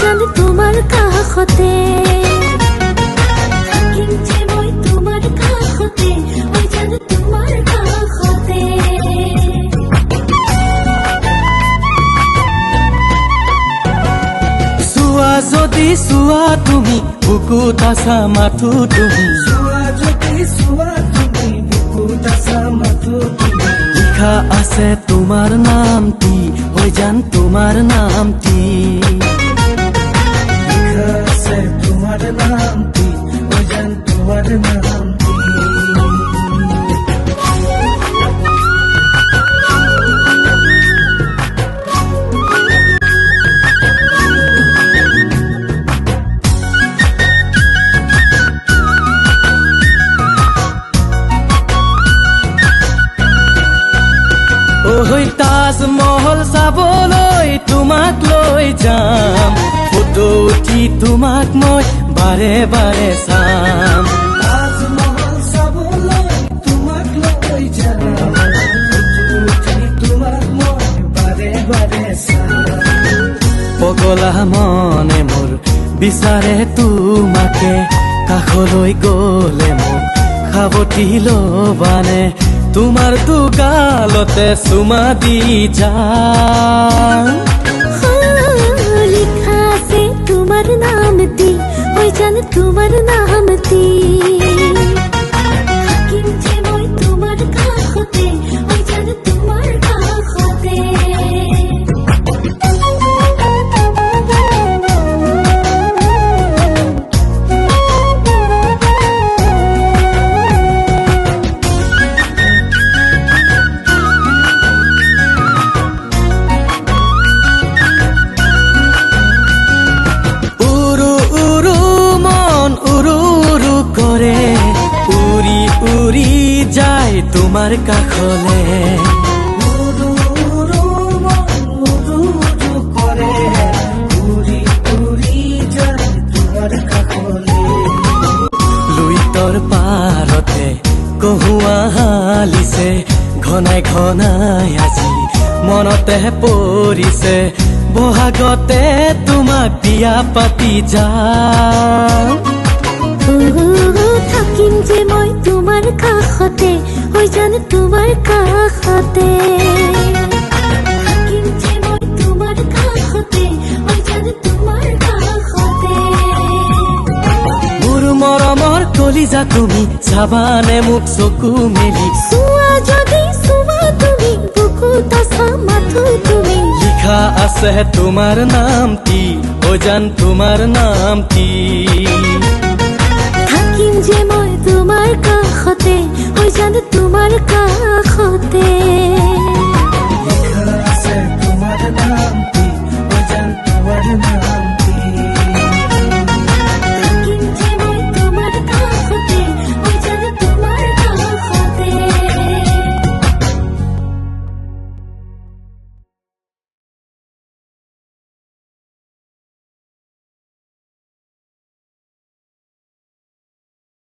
জান তোমাৰ কাষতে থাকিম যে মই তোমাৰ কাষতে ঐ জান তোমাৰ কাষতে চোৱা যদি চোৱা তুমি বুকুত আছা মাথো তুমি চোৱা যদি চোৱা তুমি বুকুত আছা মাথো তুমি লিখা আছে তোমাৰ নামটি ঐ জান তোমাৰ নামটি লিখা আছে তোমাৰ নামটি ঐ জান তোমাৰ নামটি তাজমহল চাবলৈ তোমাক লৈ যাম ফটো উঠি তোমাক মই বাৰে বাৰে চাম তাজমহল চাবলৈ তোমাক লৈ যাম ফটো উঠি তোমাক মই বাৰে বাৰে চাম পগলা মনে মোৰ বিচাৰে তোমাকে কাষলৈ গলে মোক সাৱটি ল'বানে তোমাৰ দুগালতে চুমা দি যাম লিখা আছে তোমাৰ নামটি ঐ জান তোমাৰ নামটি থাকিম যে মই তোমাৰ কাষতে ঐ জান তোমাৰ কাষতে উৰি যায় তোমাৰ কাষলে লুইতৰ পাৰতে কহুৱা হালিছে ঘনাই ঘনাই আজি মনতে পৰিছে বহাগতে তোমাক বিয়া পাতি যাম থাকিম যে মই তোমাৰ কাষতে ঐ জান তোমাৰ কাষতে থাকিম যে মই তোমাৰ কাষতে ঐ জান তোমাৰ কাষতে মোৰ মৰমৰ কলিজা তুমি চাবানে মোক চকু মেলি চোৱা যদি চোৱা তুমি বুকুত আছা মাথো তুমি লিখা আছে তোমাৰ নামটি ঐ জান তোমাৰ নামটি থাকিম যে মই তোমাৰ কাষতে ঐ জান তোমাৰ কাষতে